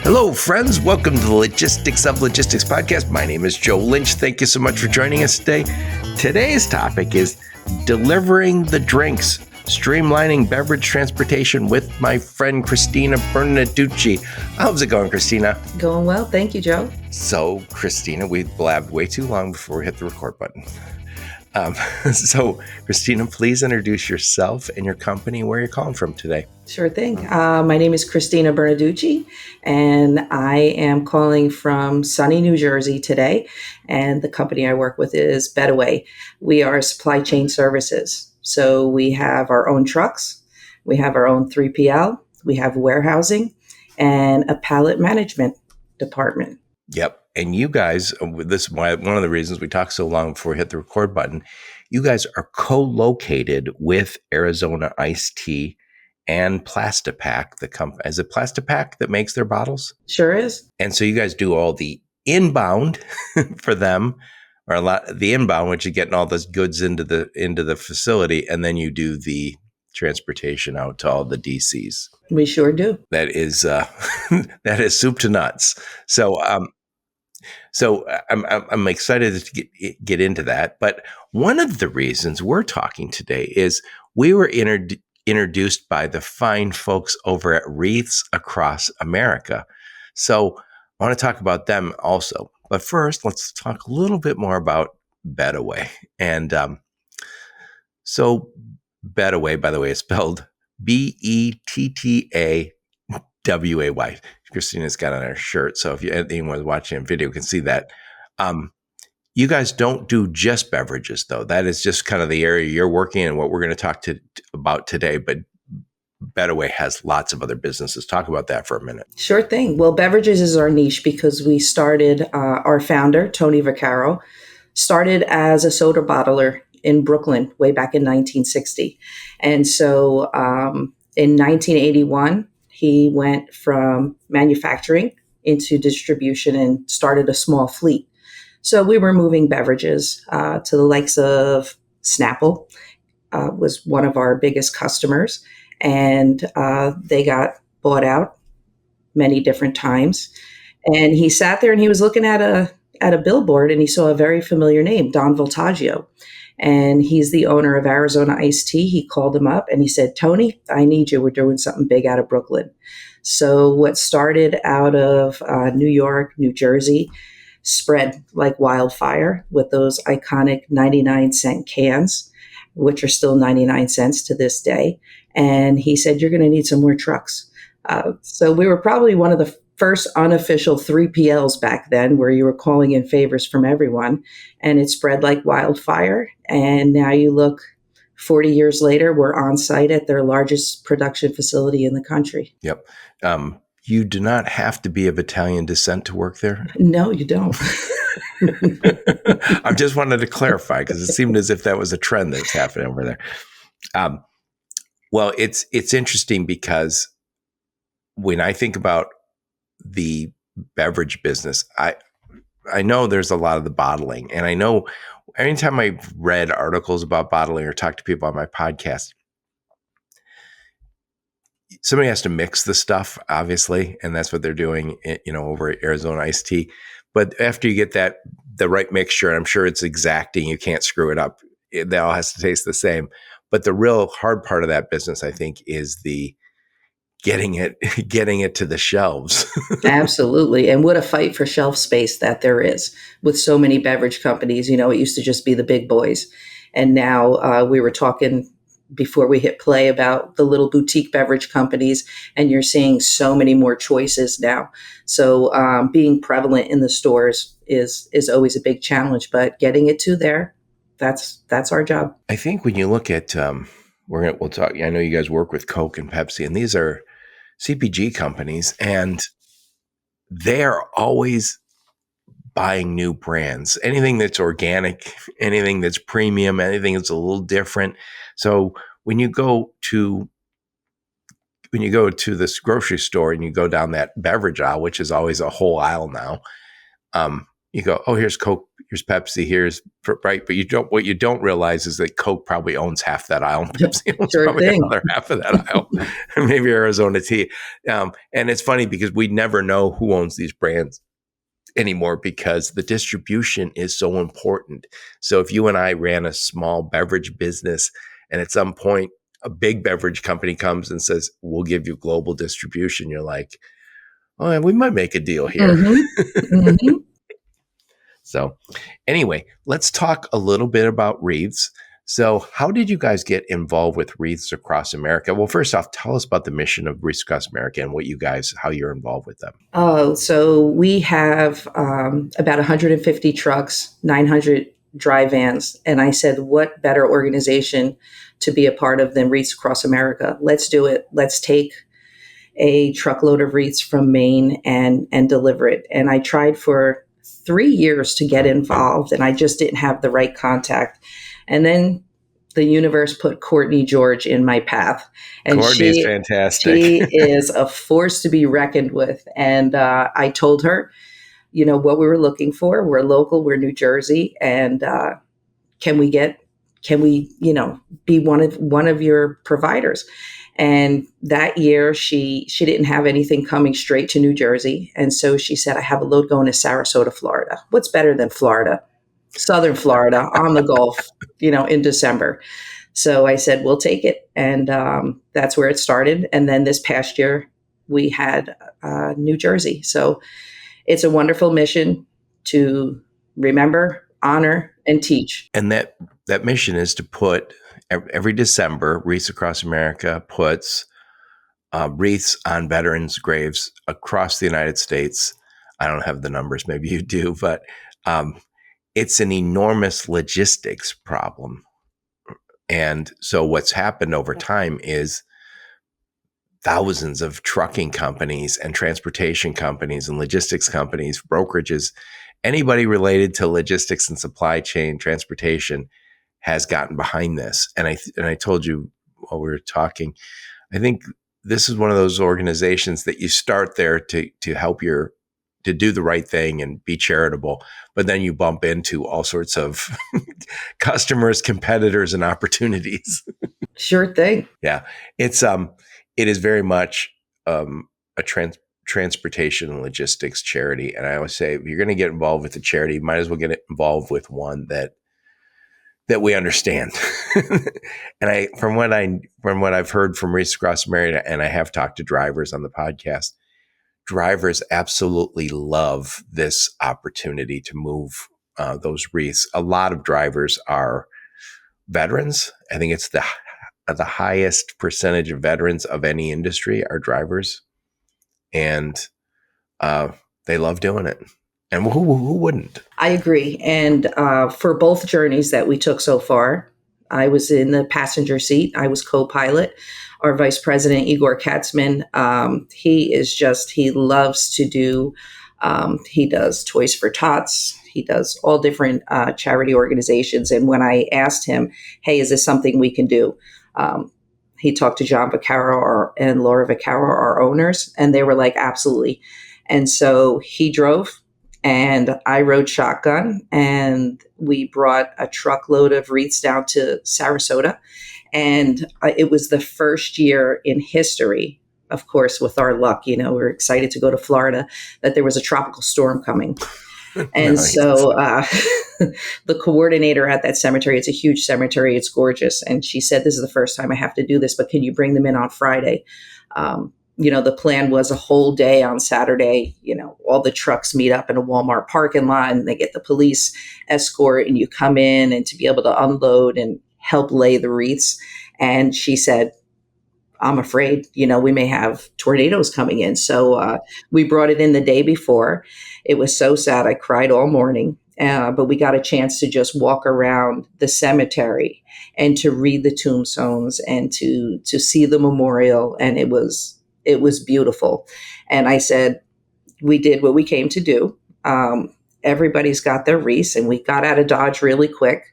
Hello, friends. Welcome to the Logistics of Logistics podcast. My name is Joe Lynch. Thank you so much for joining us today. Today's topic is delivering the drinks, streamlining beverage transportation with my friend Kristina Bernarducci. How's it going, Kristina? Going well. Thank you, Joe. So, Kristina, we blabbed way too long before we hit the record button. So, Kristina, please introduce yourself and your company, where you're calling from today. Sure thing. My name is Kristina Bernarducci, and I am calling from sunny New Jersey today. And the company I work with is Bettaway. We are supply chain services. So we have our own trucks, we have our own 3PL, we have warehousing, and a pallet management department. Yep. And you guys, this is one of the reasons we talked so long before we hit the record button. You guys are co-located with Arizona Iced Tea and Plastipack, the company. Is it Plastipack that makes their bottles? Sure is. And so you guys do all the inbound for them, or the inbound, which is getting all those goods into the facility, and then you do the transportation out to all the DCs. We sure do. That is that is soup to nuts. So I'm excited to get into that. But one of the reasons we're talking today is we were introduced by the fine folks over at Wreaths Across America. So I want to talk about them also. But first, let's talk a little bit more about Bettaway. And so Bettaway, by the way, is spelled Bettaway. Kristina's got on her shirt, so if anyone watching a video can see that. You guys don't do just beverages, though. That is just kind of the area you're working in and what we're going to talk about today. But Bettaway has lots of other businesses. Talk about that for a minute. Sure thing. Well, beverages is our niche because we started, our founder, Tony Vaccaro, started as a soda bottler in Brooklyn way back in 1960. And so in 1981, he went from manufacturing into distribution and started a small fleet. So we were moving beverages to the likes of Snapple, was one of our biggest customers. And they got bought out many different times. And he sat there and he was looking at a billboard and he saw a very familiar name, Don Voltaggio. And he's the owner of Arizona Iced Tea. He called him up and he said, Tony, I need you. We're doing something big out of Brooklyn. So what started out of New York, New Jersey, spread like wildfire with those iconic 99-cent cans, which are still 99 cents to this day. And he said, you're going to need some more trucks. So we were probably one of the first unofficial 3PLs back then, where you were calling in favors from everyone, and it spread like wildfire. And now you look 40 years later, we're on site at their largest production facility in the country. Yep. You do not have to be of Italian descent to work there? No, you don't. I just wanted to clarify because it seemed as if that was a trend that's happening over there. Well, it's interesting because when I think about the beverage business, I know there's a lot of the bottling, and I know anytime I've read articles about bottling or talked to people on my podcast, somebody has to mix the stuff, obviously, and that's what they're doing, over at Arizona Iced Tea. But after you get the right mixture, and I'm sure it's exacting, you can't screw it up. It all has to taste the same. But the real hard part of that business, I think, is the getting it to the shelves. Absolutely. And what a fight for shelf space that there is with so many beverage companies. It used to just be the big boys. And now we were talking before we hit play about the little boutique beverage companies, and you're seeing so many more choices now. So being prevalent in the stores is always a big challenge, but getting it to there, that's our job. I think when you look at, we'll talk, I know you guys work with Coke and Pepsi, and these are CPG companies, and they're always buying new brands, anything that's organic, anything that's premium, anything that's a little different. So when you go to this grocery store and you go down that beverage aisle, which is always a whole aisle now, you go, oh, here's Coke, here's Pepsi, here's right. But what you don't realize is that Coke probably owns half that aisle. And Pepsi owns Sure probably thing. another half of that aisle. Maybe Arizona Tea. And it's funny because we never know who owns these brands anymore because the distribution is so important. So if you and I ran a small beverage business and at some point a big beverage company comes and says, we'll give you global distribution, you're like, oh, we might make a deal here. Mm-hmm. Mm-hmm. So anyway, let's talk a little bit about Wreaths. So how did you guys get involved with Wreaths Across America? Well, first off, tell us about the mission of Wreaths Across America and how you're involved with them. Oh, so we have about 150 trucks, 900 dry vans. And I said, what better organization to be a part of than Wreaths Across America? Let's do it. Let's take a truckload of wreaths from Maine and deliver it. And I tried for 3 years to get involved, and I just didn't have the right contact. And then the universe put Courtney George in my path. And Courtney is fantastic. She is a force to be reckoned with. And I told her, what we were looking for. We're local, we're New Jersey. And can we be one of your providers? And that year she didn't have anything coming straight to New Jersey. And so she said, I have a load going to Sarasota, Florida. What's better than Florida? Southern Florida on the Gulf, in December. So I said, we'll take it. And that's where it started. And then this past year we had New Jersey. So it's a wonderful mission to remember, honor, and teach. And that mission is to put every December, Wreaths Across America puts wreaths on veterans' graves across the United States. I don't have the numbers, maybe you do, but it's an enormous logistics problem. And so what's happened over time is thousands of trucking companies and transportation companies and logistics companies, brokerages, anybody related to logistics and supply chain transportation has gotten behind this. And I told you while we were talking, I think this is one of those organizations that you start there to help to do the right thing and be charitable, but then you bump into all sorts of customers, competitors, and opportunities. Sure thing. Yeah. It is very much a transportation and logistics charity. And I always say, if you're going to get involved with a charity, you might as well get involved with one that we understand. And from what I've heard from Wreaths Across America, and I have talked to drivers on the podcast, drivers absolutely love this opportunity to move those wreaths. A lot of drivers are veterans. I think it's the highest percentage of veterans of any industry are drivers, and they love doing it. And who wouldn't? I agree. And for both journeys that we took so far, I was in the passenger seat. I was co-pilot. Our vice president, Igor Katzman, he loves to do, he does Toys for Tots. He does all different charity organizations. And when I asked him, hey, is this something we can do? He talked to John Vaccaro and Laura Vaccaro, our owners, and they were like, absolutely. And so he drove. And I rode shotgun, and we brought a truckload of wreaths down to Sarasota. And it was the first year in history, of course, with our luck, we're excited to go to Florida, that there was a tropical storm coming. And Nice. So the coordinator at that cemetery, it's a huge cemetery, it's gorgeous. And she said, this is the first time I have to do this, but can you bring them in on Friday? The plan was a whole day on Saturday. All the trucks meet up in a Walmart parking lot and they get the police escort and you come in and to be able to unload and help lay the wreaths. And she said, I'm afraid, we may have tornadoes coming in. So we brought it in the day before. It was so sad. I cried all morning. But we got a chance to just walk around the cemetery and to read the tombstones and to see the memorial. And it was beautiful. And I said, we did what we came to do. Everybody's got their wreaths, and we got out of Dodge really quick.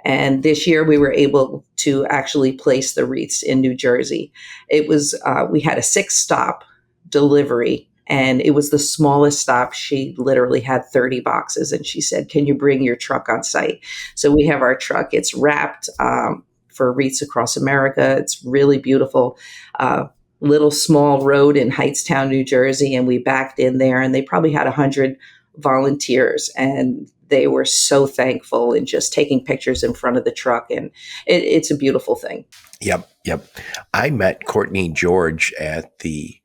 And this year we were able to actually place the wreaths in New Jersey. It was, we had a 6-stop delivery, And it was the smallest stop. She literally had 30 boxes, and she said, "Can you bring your truck on site?" So we have our truck. It's wrapped for Wreaths Across America. It's really beautiful. Little small road in Hightstown, New Jersey, and we backed in there, and they probably had 100 volunteers, and they were so thankful and just taking pictures in front of the truck, and it's a beautiful thing. Yep. I met Courtney George at the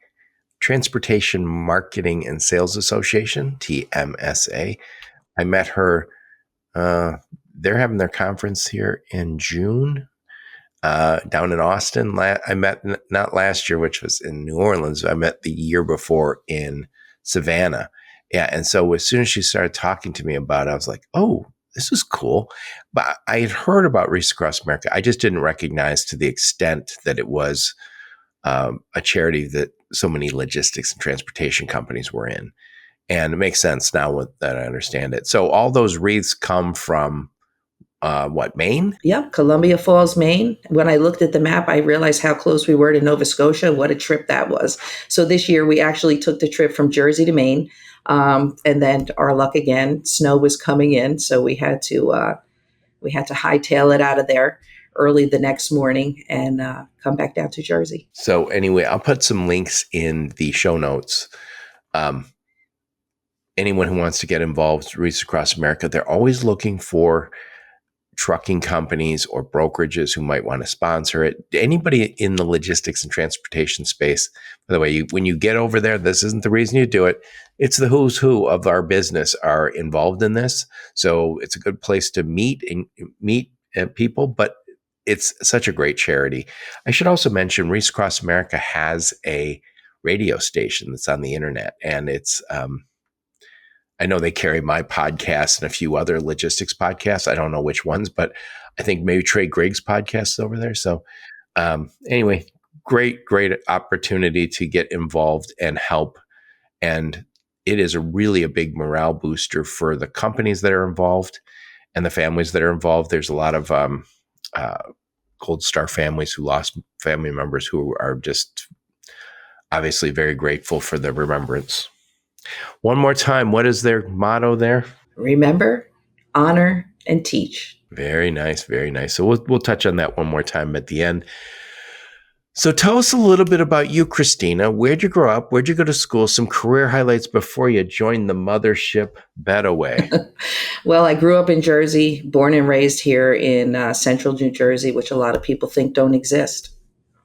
Transportation Marketing and Sales Association, TMSA. I met her. They're having their conference here in June down in Austin. I met not last year, which was in New Orleans. I met the year before in Savannah. Yeah, and so as soon as she started talking to me about it, I was like, "Oh, this is cool." But I had heard about Wreaths Across America. I just didn't recognize to the extent that it was a charity that so many logistics and transportation companies were in. And it makes sense now that I understand it. So all those wreaths come from Maine? Yep, Columbia Falls, Maine. When I looked at the map, I realized how close we were to Nova Scotia. What a trip that was. So this year we actually took the trip from Jersey to Maine. And then our luck again, snow was coming in. So we had to hightail it out of there early the next morning and come back down to Jersey. So anyway, I'll put some links in the show notes. Anyone who wants to get involved, Wreaths Across America, they're always looking for trucking companies or brokerages who might want to sponsor it. Anybody in the logistics and transportation space, by the way, when you get over there, this isn't the reason you do it. It's the who's who of our business are involved in this. So it's a good place to meet people, but it's such a great charity. I should also mention Wreaths Across America has a radio station that's on the internet, and it's I know they carry my podcast and a few other logistics podcasts. I don't know which ones, but I think maybe Trey Griggs' podcast is over there. So anyway, great opportunity to get involved and help. And it is really a big morale booster for the companies that are involved and the families that are involved. There's a lot of Gold Star families who lost family members who are just obviously very grateful for the remembrance. One more time, what is their motto there? Remember, honor, and teach. Very nice, very nice. So we'll touch on that one more time at the end. So tell us a little bit about you, Kristina. Where'd you grow up? Where'd you go to school? Some career highlights before you joined the mothership Bettaway. Well, I grew up in Jersey, born and raised here in central New Jersey, which a lot of people think don't exist,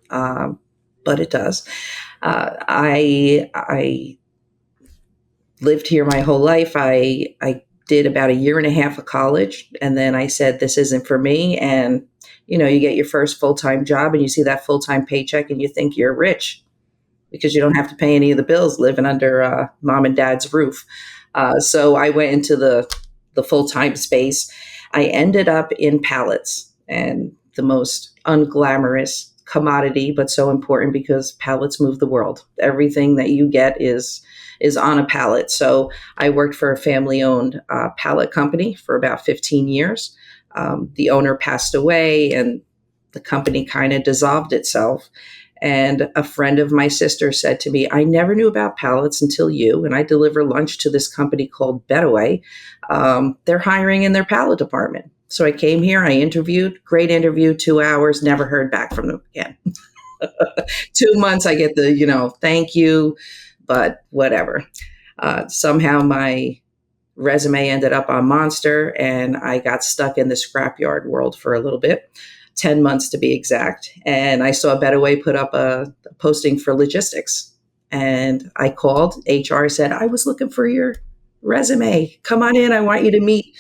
but it does. I lived here my whole life. I did about a year and a half of college, and then I said, this isn't for me. And, you get your first full-time job and you see that full-time paycheck and you think you're rich because you don't have to pay any of the bills living under mom and dad's roof. So I went into the full-time space. I ended up in pallets, and the most unglamorous commodity, but so important because pallets move the world. Everything that you get is on a pallet. So I worked for a family-owned pallet company for about 15 years. The owner passed away and the company kind of dissolved itself. And a friend of my sister said to me, I never knew about pallets until you, and I deliver lunch to this company called Bettaway. They're hiring in their pallet department. So I came here, I interviewed, great interview, 2 hours, never heard back from them again. 2 months, I get the, thank you, but whatever. Somehow my resume ended up on Monster, and I got stuck in the scrapyard world for a little bit, 10 months to be exact. And I saw Bettaway put up a posting for logistics. And I called, HR said, I was looking for your resume. Come on in, I want you to meet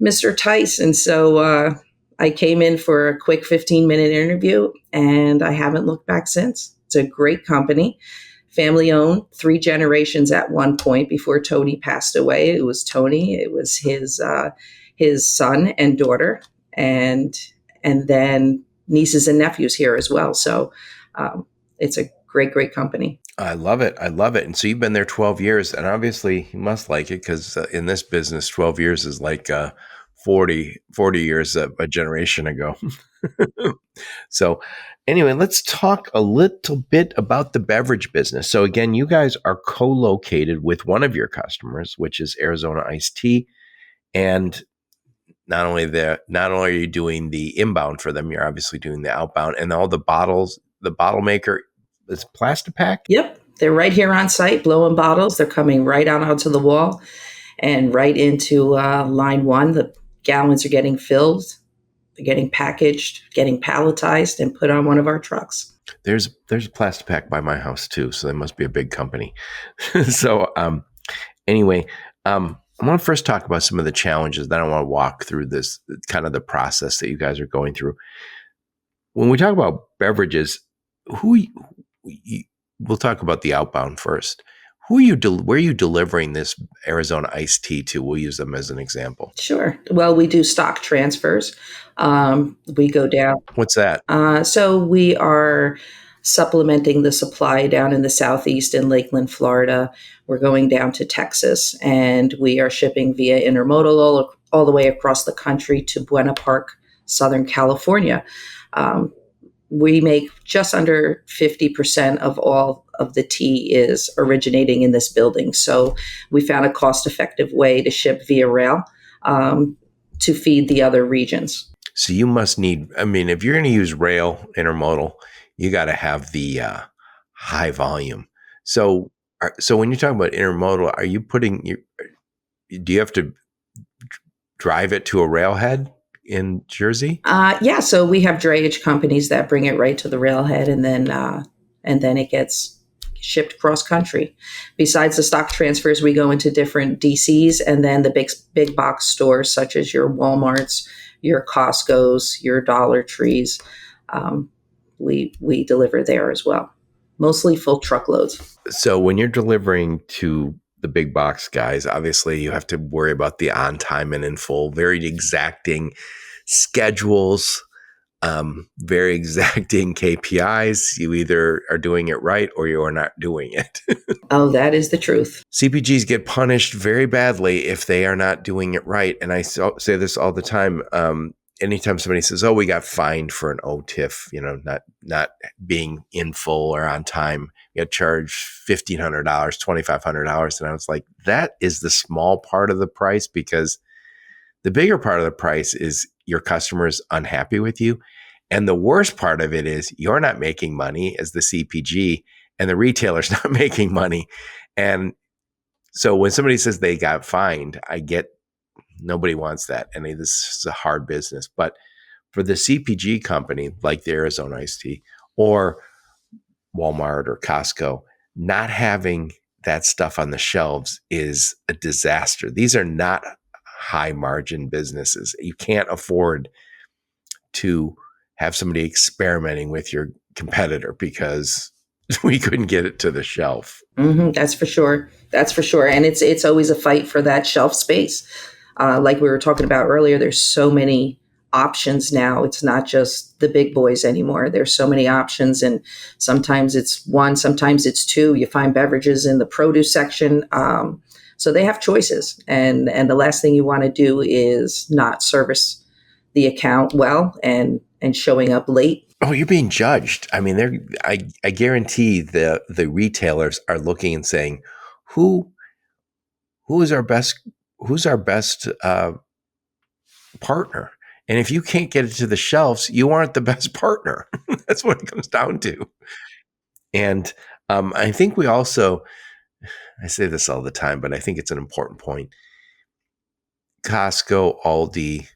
Mr. Tice. And so I came in for a quick 15-minute interview, and I haven't looked back since. It's a great company, family owned, 3 generations at one point before Tony passed away. It was Tony, it was his son and daughter, and then nieces and nephews here as well. So it's a great company. I love it. And so you've been there 12 years, and obviously you must like it because in this business, 12 years is like 40 years, a generation ago. So anyway, let's talk a little bit about the beverage business. So again, you guys are co-located with one of your customers, which is Arizona Iced Tea. And not only are you doing the inbound for them, you're obviously doing the outbound, and all the bottles, the bottle maker is Plastipack. Yep. They're right here on site blowing bottles. They're coming right out onto the wall and right into line one. The gallons are getting filled. They're getting packaged, getting palletized, and put on one of our trucks. There's a Plastipack by my house too, so they must be a big company. So anyway, I want to first talk about some of the challenges. Then I want to walk through this kind of the process that you guys are going through. When we talk about beverages, we'll talk about the outbound first. Where are you delivering this Arizona iced tea to? We'll use them as an example. Sure. Well, we do stock transfers. We go down. What's that? So we are supplementing the supply down in the Southeast in Lakeland, Florida. We're going down to Texas, and we are shipping via intermodal all the way across the country to Buena Park, Southern California. We make just under 50% of all of the tea is originating in this building. So we found a cost-effective way to ship via rail to feed the other regions. So you must need, if you're going to use rail intermodal, you got to have the high volume. So when you're talking about intermodal, do you have to drive it to a railhead in Jersey? Yeah, so we have drayage companies that bring it right to the railhead, and then it gets shipped cross country. Besides the stock transfers, we go into different DCs, and then the big box stores such as your Walmarts, your Costco's, your Dollar Trees. We deliver there as well, mostly full truckloads. So when you're delivering to the big box guys, obviously you have to worry about the on time and in full, very exacting schedules, very exacting KPIs. You either are doing it right or you are not doing it. Oh, that is the truth. CPGs get punished very badly if they are not doing it right. And I say this all the time. Anytime somebody says, "Oh, we got fined for an OTIF," not being in full or on time, you got charged $1,500, $2,500, and I was like, that is the small part of the price, because the bigger part of the price is your customers unhappy with you, and the worst part of it is you're not making money as the CPG, and the retailer's not making money. And so when somebody says they got fined, I get. Nobody wants that. And this is a hard business. But for the CPG company, like the Arizona Iced Tea or Walmart or Costco, not having that stuff on the shelves is a disaster. These are not high margin businesses. You can't afford to have somebody experimenting with your competitor because we couldn't get it to the shelf. Mm-hmm, that's for sure. That's for sure. And it's always a fight for that shelf space. Like we were talking about earlier, there's so many options now. It's not just the big boys anymore. There's so many options, and sometimes it's one, sometimes it's two. You find beverages in the produce section. So they have choices. And the last thing you want to do is not service the account well and showing up late. Oh, you're being judged. I guarantee the retailers are looking and saying, who's our best partner? And if you can't get it to the shelves, you aren't the best partner. That's what it comes down to. And I think we also, I say this all the time, but I think it's an important point. Costco, Aldi,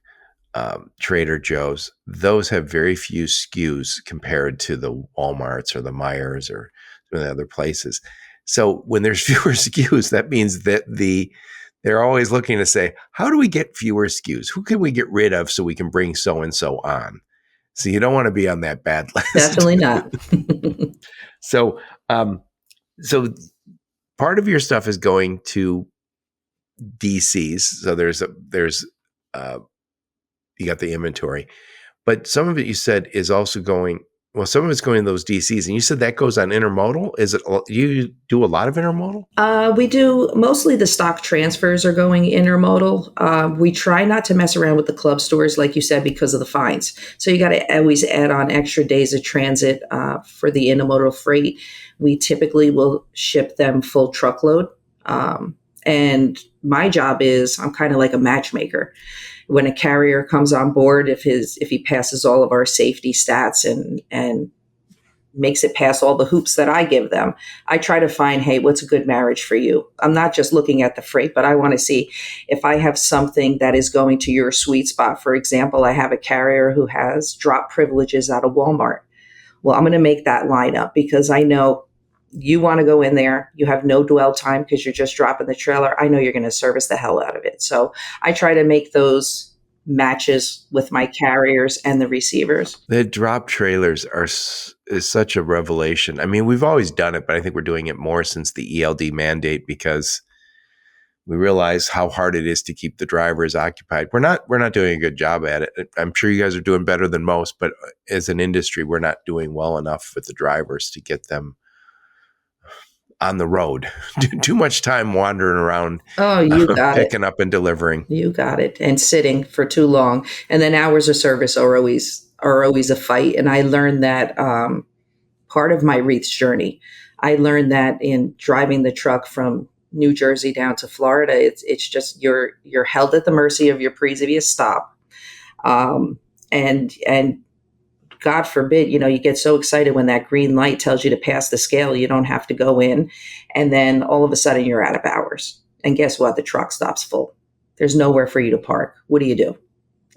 Trader Joe's, those have very few SKUs compared to the Walmarts or the Myers or the other places. So when there's fewer SKUs, that means that they're always looking to say, how do we get fewer SKUs? Who can we get rid of so we can bring so-and-so on? So you don't want to be on that bad list. Definitely not. So part of your stuff is going to DCs. So there's you got the inventory, but some of it you said is also going, Well, some of it's going to those DCs, and you said that goes on intermodal. Is it? You do a lot of intermodal? We do mostly the stock transfers are going intermodal. We try not to mess around with the club stores, like you said, because of the fines. So you got to always add on extra days of transit for the intermodal freight. We typically will ship them full truckload. And my job is I'm kind of like a matchmaker. When a carrier comes on board, if he passes all of our safety stats and makes it past all the hoops that I give them, I try to find, hey, what's a good marriage for you? I'm not just looking at the freight, but I want to see if I have something that is going to your sweet spot. For example, I have a carrier who has drop privileges out of Walmart. Well, I'm going to make that line up because I know you want to go in there. You have no dwell time because you're just dropping the trailer. I know you're going to service the hell out of it. So I try to make those matches with my carriers and the receivers. The drop trailers is such a revelation. I mean, we've always done it, but I think we're doing it more since the ELD mandate because we realize how hard it is to keep the drivers occupied. We're not doing a good job at it. I'm sure you guys are doing better than most, but as an industry, we're not doing well enough with the drivers to get them on the road. Too much time wandering around. Oh, you got picking up and delivering. You got it. And sitting for too long. And then hours of service are always a fight. And I learned that part of my Wreaths journey. I learned that in driving the truck from New Jersey down to Florida, it's just you're held at the mercy of your previous stop. And God forbid, you get so excited when that green light tells you to pass the scale, you don't have to go in. And then all of a sudden you're out of hours. And guess what? The truck stops full. There's nowhere for you to park. What do?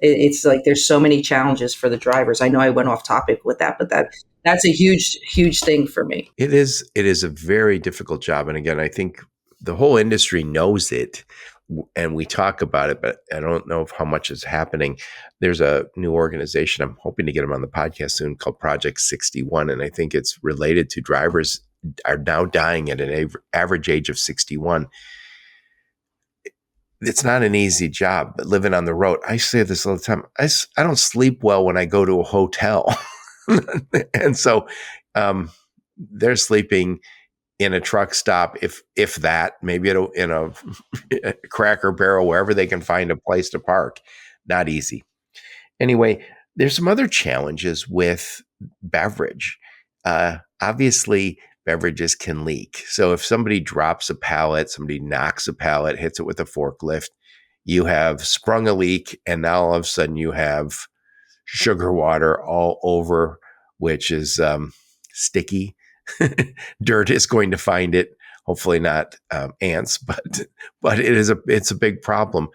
It's like there's so many challenges for the drivers. I know I went off topic with that, but that's a huge, huge thing for me. It is a very difficult job. And again, I think the whole industry knows it. And we talk about it, but I don't know how much is happening. There's a new organization. I'm hoping to get them on the podcast soon called Project 61. And I think it's related to drivers are now dying at an average age of 61. It's not an easy job, but living on the road. I say this all the time. I don't sleep well when I go to a hotel. And so they're sleeping in a truck stop, if that, maybe in a Cracker Barrel, wherever they can find a place to park. Not easy. Anyway, there's some other challenges with beverage. Obviously, beverages can leak. So if somebody drops a pallet, somebody knocks a pallet, hits it with a forklift, you have sprung a leak, and now all of a sudden you have sugar water all over, which is sticky. Dirt is going to find it. Hopefully not ants, but it's a big problem.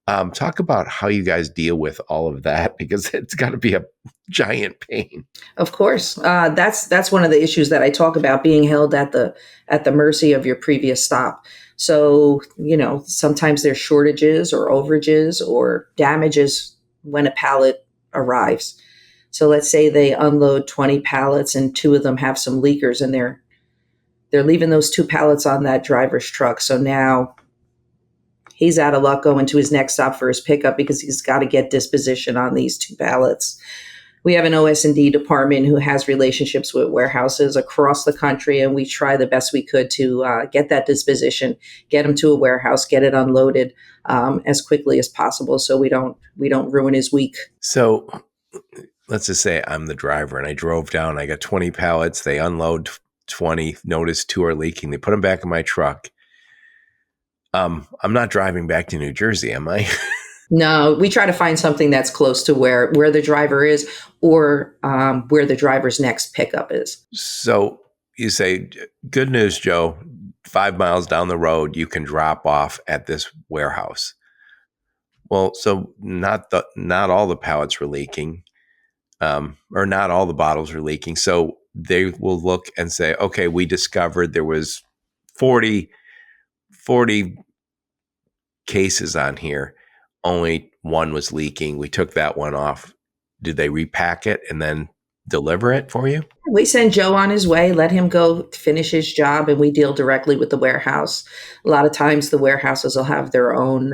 Talk about how you guys deal with all of that, because it's got to be a giant pain. Of course, that's one of the issues that I talk about, being held at the mercy of your previous stop. So sometimes there's shortages or overages or damages when a pallet arrives. So let's say they unload 20 pallets and 2 of them have some leakers, and they're leaving those 2 pallets on that driver's truck. So now he's out of luck going to his next stop for his pickup because he's got to get disposition on these 2 pallets. We have an OS&D department who has relationships with warehouses across the country, and we try the best we could to get that disposition, get him to a warehouse, get it unloaded as quickly as possible, so we don't ruin his week. So let's just say I'm the driver and I drove down. I got 20 pallets. They unload 20. Notice 2 are leaking. They put them back in my truck. I'm not driving back to New Jersey, am I? No, we try to find something that's close to where the driver is, or where the driver's next pickup is. So you say, good news, Joe, 5 miles down the road, you can drop off at this warehouse. Well, so not all the pallets were leaking, or not all the bottles were leaking. So they will look and say, okay, we discovered there was 40 cases on here. Only 1 was leaking. We took that one off. Did they repack it and then deliver it for you? We send Joe on his way, let him go finish his job, and we deal directly with the warehouse. A lot of times the warehouses will have their own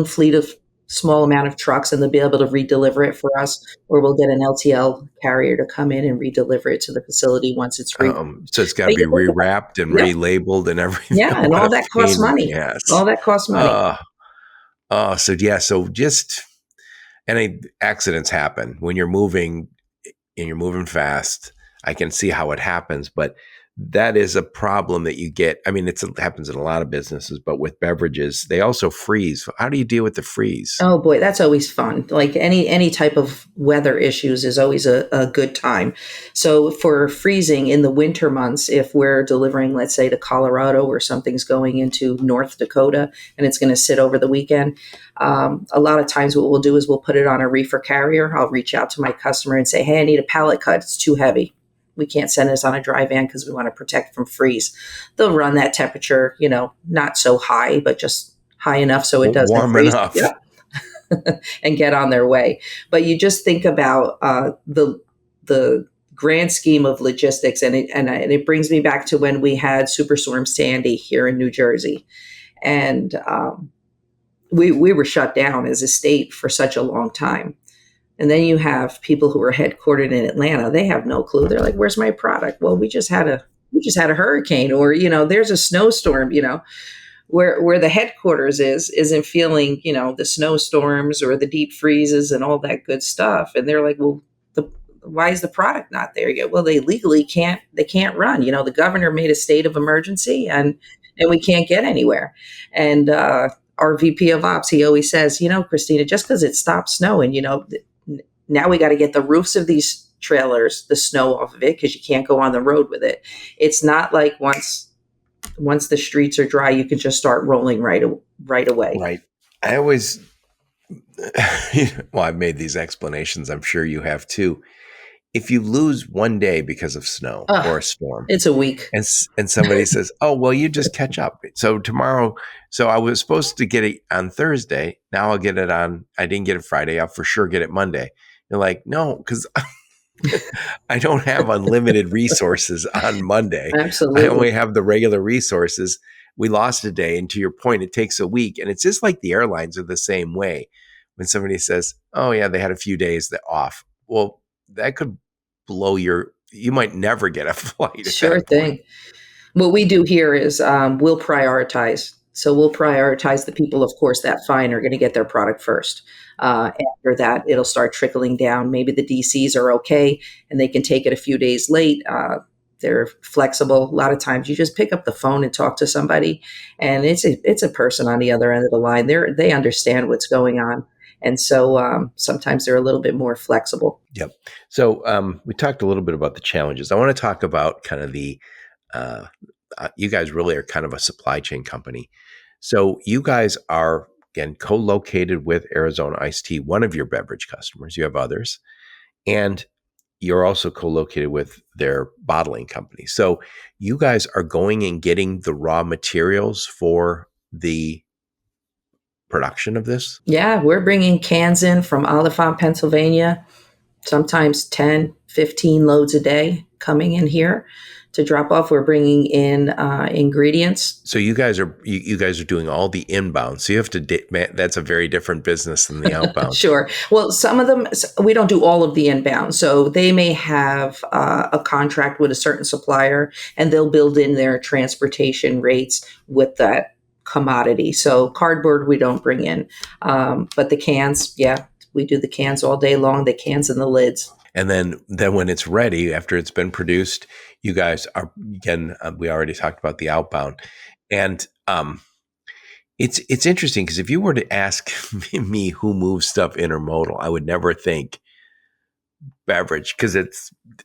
fleet of small amount of trucks, and they'll be able to redeliver it for us, or we'll get an LTL carrier to come in and redeliver it to the facility once it's ready. So it's got to But be you think about, rewrapped and yep, relabeled and everything. yeah, and What all a that costs pain in money. the ass. All that costs money. Uh, so yeah, so just accidents happen when you're moving and you're moving fast. I can see how it happens, but that is a problem that you get. I mean, it happens in a lot of businesses, but with beverages, they also freeze. How do you deal with the freeze? Oh boy, that's always fun. Like any type of weather issues is always a good time. So for freezing in the winter months, if we're delivering, let's say, to Colorado, or something's going into North Dakota and it's going to sit over the weekend, a lot of times what we'll do is we'll put it on a reefer carrier. I'll reach out to my customer and say, hey, I need a pallet cut. It's too heavy. We can't send this on a dry van because we want to protect from freeze. They'll run that temperature, not so high, but just high enough so it doesn't Warm freeze. enough. Yep. And get on their way. But you just think about the grand scheme of logistics, and it brings me back to when we had Superstorm Sandy here in New Jersey, and we were shut down as a state for such a long time. And then you have people who are headquartered in Atlanta. They have no clue. They're like, "Where's my product?" Well, we just had a hurricane, or there's a snowstorm. Where the headquarters isn't feeling the snowstorms or the deep freezes and all that good stuff. And they're like, "Well, why is the product not there yet?" Well, they legally can't. They can't run. The governor made a state of emergency, and we can't get anywhere. And our VP of Ops, he always says, Kristina, just because it stopped snowing, now we got to get the roofs of these trailers, the snow off of it, because you can't go on the road with it. It's not like once the streets are dry, you can just start rolling right away. Right. I always, well, I've made these explanations. I'm sure you have too. If you lose one day because of snow or a storm, it's a week. And somebody says, oh, well, you just catch up. So tomorrow, so I was supposed to get it on Thursday. Now I'll get it I didn't get it Friday. I'll for sure get it Monday. You're like, no, because I don't have unlimited resources on Monday. Absolutely. I only have the regular resources. We lost a day. And to your point, it takes a week. And it's just like the airlines are the same way. When somebody says, oh, yeah, they had a few days off. Well, that could blow you might never get a flight. Sure thing. What we do here is we'll prioritize. So we'll prioritize the people, of course, that fine are going to get their product first. After that, it'll start trickling down. Maybe the DCs are okay and they can take it a few days late. They're flexible. A lot of times you just pick up the phone and talk to somebody, and it's a person on the other end of the line. They understand what's going on. And so sometimes they're a little bit more flexible. Yep. So we talked a little bit about the challenges. I want to talk about kind of you guys really are kind of a supply chain company. So you guys are, again, co-located with Arizona Iced Tea, one of your beverage customers. You have others. And you're also co-located with their bottling company. So you guys are going and getting the raw materials for the production of this? Yeah, we're bringing cans in from Oliphant, Pennsylvania, sometimes 10, 15 loads a day coming in here to drop off. We're bringing in ingredients. So you guys are doing all the inbound. So you have to, that's a very different business than the outbound. Sure. Well, some of them, we don't do all of the inbound. So they may have a contract with a certain supplier and they'll build in their transportation rates with that commodity. So cardboard we don't bring in, but the cans, yeah, we do the cans all day long, the cans and the lids. And then when it's ready, after it's been produced, you guys are, again, we already talked about the outbound. And it's interesting because if you were to ask me who moves stuff intermodal, I would never think beverage, because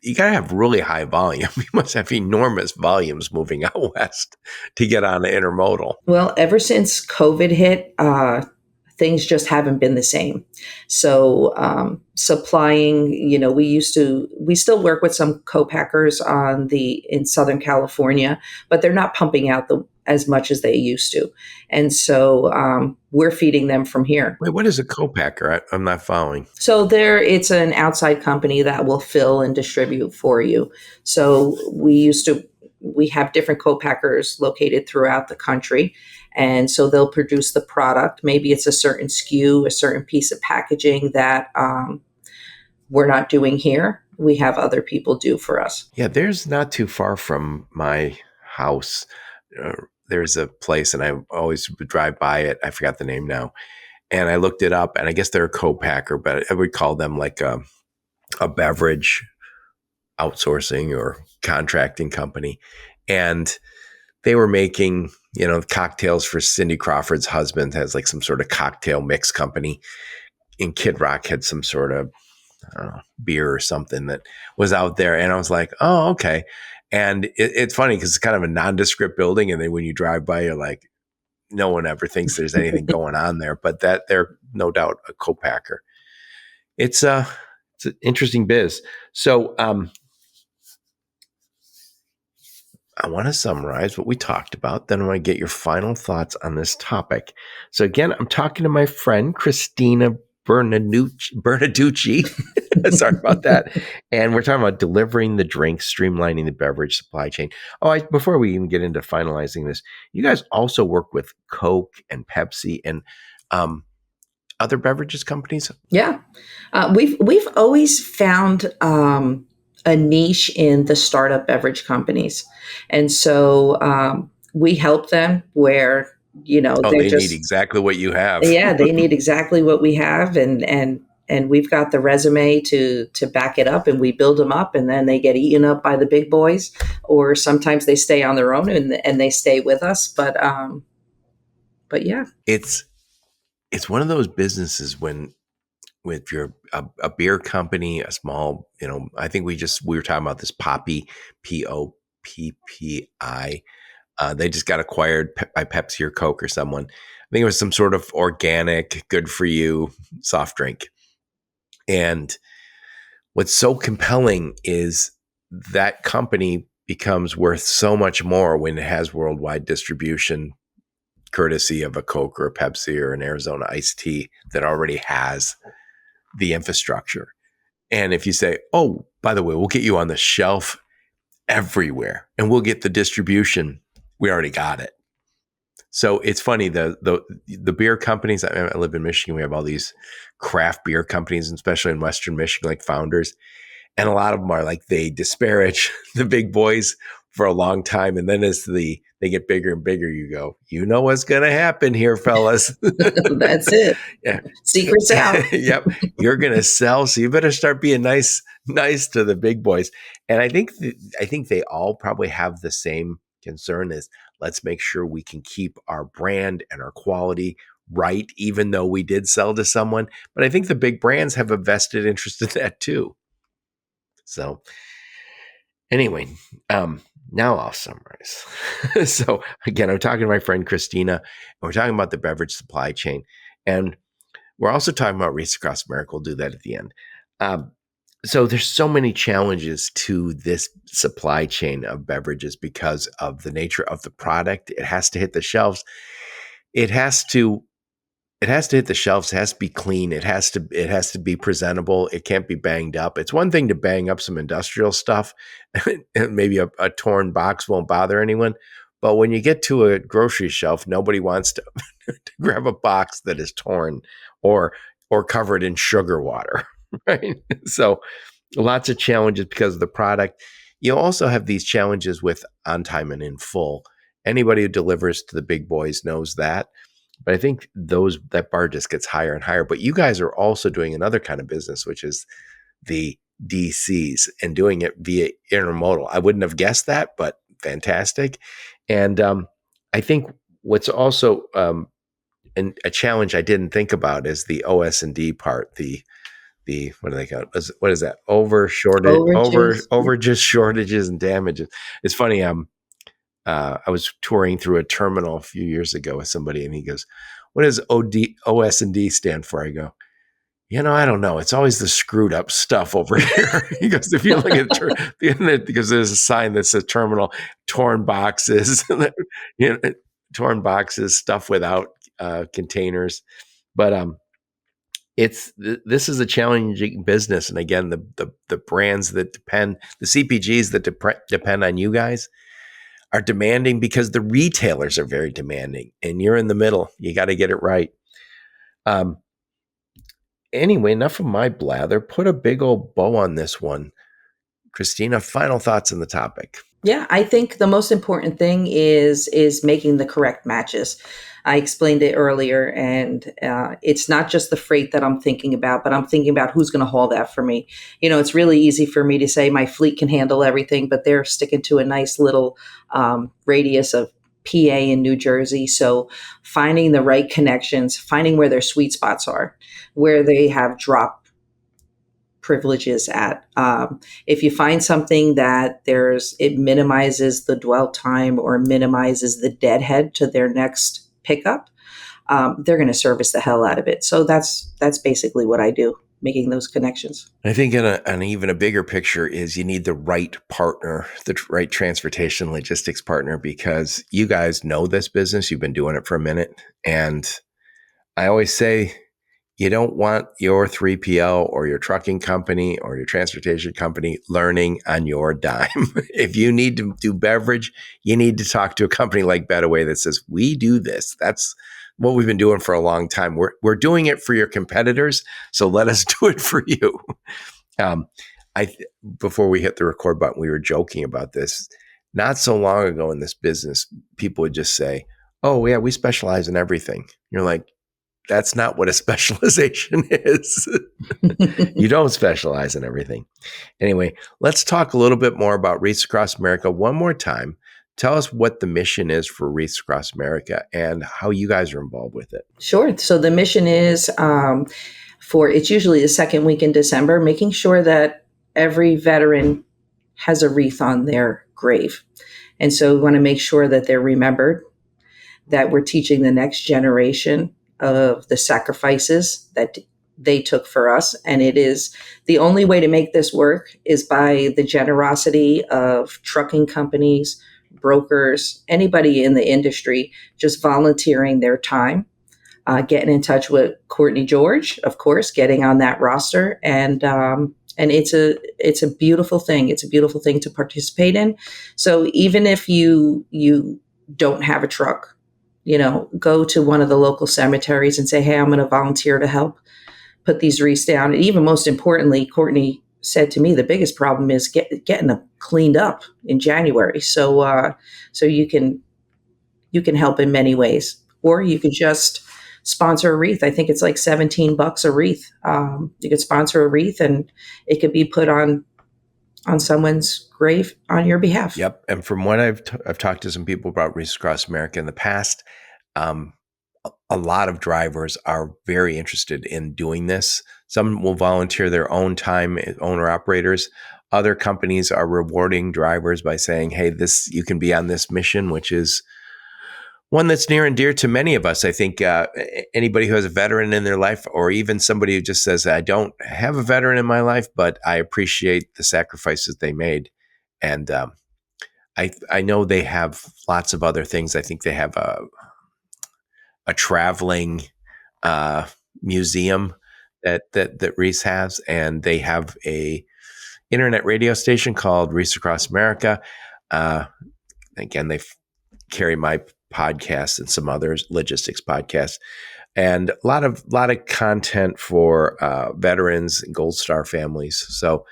you got to have really high volume. You must have enormous volumes moving out west to get on the intermodal. Well, ever since COVID hit, things just haven't been the same. So supplying, we still work with some co-packers in Southern California, but they're not pumping out as much as they used to. And so we're feeding them from here. Wait, what is a co-packer? I'm not following. So it's an outside company that will fill and distribute for you. So we used to, we have different co-packers located throughout the country. And so they'll produce the product. Maybe it's a certain SKU, a certain piece of packaging that we're not doing here. We have other people do for us. Yeah, there's not too far from my house. There's a place, and I always would drive by it. I forgot the name now. And I looked it up, and I guess they're a co-packer, but I would call them like a beverage outsourcing or contracting company. And they were making, cocktails for Cindy Crawford's husband, has like some sort of cocktail mix company. And Kid Rock had some sort of, I don't know, beer or something that was out there. And I was like, oh, okay. And it's funny because it's kind of a nondescript building. And then when you drive by, you're like, no one ever thinks there's anything going on there, but that they're no doubt a co-packer. It's an interesting biz. So I want to summarize what we talked about. Then I want to get your final thoughts on this topic. So again, I'm talking to my friend, Kristina Bernarducci. Sorry about that. And we're talking about delivering the drinks, streamlining the beverage supply chain. Before we even get into finalizing this, you guys also work with Coke and Pepsi and other beverages companies? Yeah. We've always found a niche in the startup beverage companies. And so we help them where, they need exactly what you have. Yeah, they need exactly what we have. And we've got the resume to back it up, and we build them up, and then they get eaten up by the big boys, or sometimes they stay on their own and they stay with us. But yeah, it's one of those businesses with a beer company, a small, I think we were talking about this Poppy, Poppi. They just got acquired by Pepsi or Coke or someone. I think it was some sort of organic, good for you soft drink. And what's so compelling is that company becomes worth so much more when it has worldwide distribution, courtesy of a Coke or a Pepsi or an Arizona iced tea that already has the infrastructure. And if you say, oh, by the way, we'll get you on the shelf everywhere and we'll get the distribution, we already got it. So it's funny, the beer companies, I live in Michigan, we have all these craft beer companies, especially in Western Michigan, like Founders. And a lot of them are like, they disparage the big boys for a long time. And then as they get bigger and bigger, you go, you know what's going to happen here, fellas. That's it. Yeah. Secrets out. Yep. You're going to sell. So you better start being nice to the big boys. And I think they all probably have the same concern is let's make sure we can keep our brand and our quality right, even though we did sell to someone. But I think the big brands have a vested interest in that too. So anyway, now I'll summarize. So again, I'm talking to my friend Kristina, and we're talking about the beverage supply chain. And we're also talking about Wreaths Across America. We'll do that at the end. So there's so many challenges to this supply chain of beverages because of the nature of the product. It has to hit the shelves. It has to hit the shelves. It has to be clean. It has to be presentable. It can't be banged up. It's one thing to bang up some industrial stuff. Maybe a torn box won't bother anyone. But when you get to a grocery shelf, nobody wants to grab a box that is torn or covered in sugar water, right? So lots of challenges because of the product. You also have these challenges with on time and in full. Anybody who delivers to the big boys knows that. But I think that bar just gets higher and higher. But you guys are also doing another kind of business, which is the DCs and doing it via intermodal. I wouldn't have guessed that, but fantastic. And I think what's also a challenge I didn't think about is the OS&D part. The what do they call it? What is that? Overages, shortages, and damages. It's funny. I was touring through a terminal a few years ago with somebody, and he goes, "What does OS&D stand for?" I go, I don't know. It's always the screwed up stuff over here. He goes, if you look at the internet, because there's a sign that says terminal, torn boxes, stuff without containers. But this is a challenging business, and again, the brands that depend, the CPGs that depend on you guys, are demanding because the retailers are very demanding, and you're in the middle. You got to get it right. Anyway, enough of my blather. Put a big old bow on this one. Kristina, final thoughts on the topic. Yeah, I think the most important thing is making the correct matches. I explained it earlier, and it's not just the freight that I'm thinking about, but I'm thinking about who's going to haul that for me. It's really easy for me to say my fleet can handle everything, but they're sticking to a nice little radius of PA in New Jersey. So finding the right connections, finding where their sweet spots are, where they have drop privileges at. If you find something that it minimizes the dwell time or minimizes the deadhead to their next pickup, they're going to service the hell out of it. So that's basically what I do, making those connections. I think an even a bigger picture is you need the right partner, the right transportation logistics partner, because you guys know this business. You've been doing it for a minute. And I always say, you don't want your 3PL or your trucking company or your transportation company learning on your dime. If you need to do beverage, you need to talk to a company like Bettaway that says, we do this. That's what we've been doing for a long time. We're doing it for your competitors, so let us do it for you. Before we hit the record button, we were joking about this. Not so long ago in this business, people would just say, oh, yeah, we specialize in everything. You're like, that's not what a specialization is. You don't specialize in everything. Anyway, let's talk a little bit more about Wreaths Across America one more time. Tell us what the mission is for Wreaths Across America and how you guys are involved with it. Sure. So the mission is it's usually the second week in December, making sure that every veteran has a wreath on their grave. And so we want to make sure that they're remembered, that we're teaching the next generation of the sacrifices that they took for us. And it is the only way to make this work is by the generosity of trucking companies, brokers, anybody in the industry, just volunteering their time, getting in touch with Courtney George, of course, getting on that roster. And it's a beautiful thing. It's a beautiful thing to participate in. So even if you don't have a truck, go to one of the local cemeteries and say, hey, I'm going to volunteer to help put these wreaths down. And even most importantly, Courtney said to me, the biggest problem is getting them cleaned up in January. So you can help in many ways, or you could just sponsor a wreath. I think it's like $17 a wreath. You could sponsor a wreath and it could be put on someone's grave on your behalf. Yep. And from what I've talked to some people about Wreaths Across America in the past, a lot of drivers are very interested in doing this. Some will volunteer their own time, owner operators. Other companies are rewarding drivers by saying, hey, you can be on this mission, which is one that's near and dear to many of us. I think anybody who has a veteran in their life, or even somebody who just says, I don't have a veteran in my life, but I appreciate the sacrifices they made. And I know they have lots of other things. I think they have a traveling museum that Wreaths has, and they have a internet radio station called Wreaths Across America. Again, they carry my podcast and some others, logistics podcasts, and a lot of content for veterans and Gold Star families. So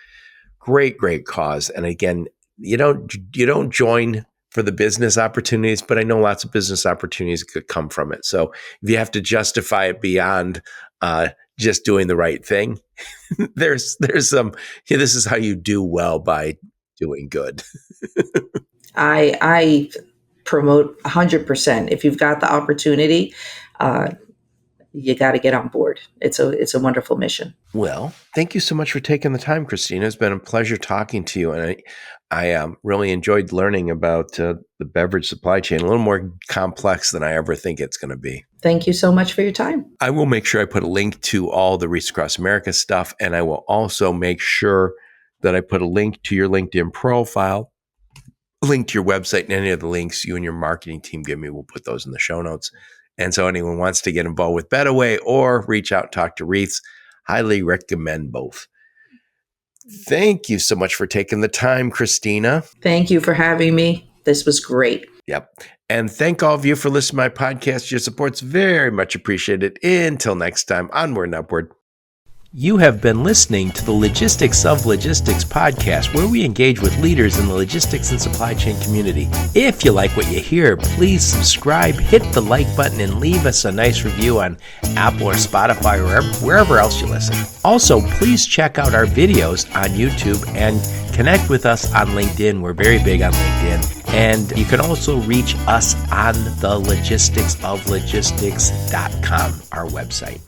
great cause. And again, you don't join for the business opportunities, but I know lots of business opportunities could come from it. So if you have to justify it beyond just doing the right thing, there's some, this is how you do well by doing good. I promote 100%. If you've got the opportunity, you got to get on board. It's a wonderful mission. Well, thank you so much for taking the time, Kristina. It's been a pleasure talking to you. And I really enjoyed learning about the beverage supply chain, a little more complex than I ever think it's going to be. Thank you so much for your time. I will make sure I put a link to all the Wreaths Across America stuff. And I will also make sure that I put a link to your LinkedIn profile, a link to your website, and any of the links you and your marketing team give me. We'll put those in the show notes. And so anyone wants to get involved with Bettaway or reach out and talk to Wreaths, highly recommend both. Thank you so much for taking the time, Kristina. Thank you for having me. This was great. Yep. And thank all of you for listening to my podcast. Your support's very much appreciated. Until next time, onward and upward. You have been listening to the Logistics of Logistics podcast, where we engage with leaders in the logistics and supply chain community. If you like what you hear, please subscribe, hit the like button, and leave us a nice review on Apple or Spotify or wherever else you listen. Also, please check out our videos on YouTube and connect with us on LinkedIn. We're very big on LinkedIn. And you can also reach us on the logisticsoflogistics.com, our website.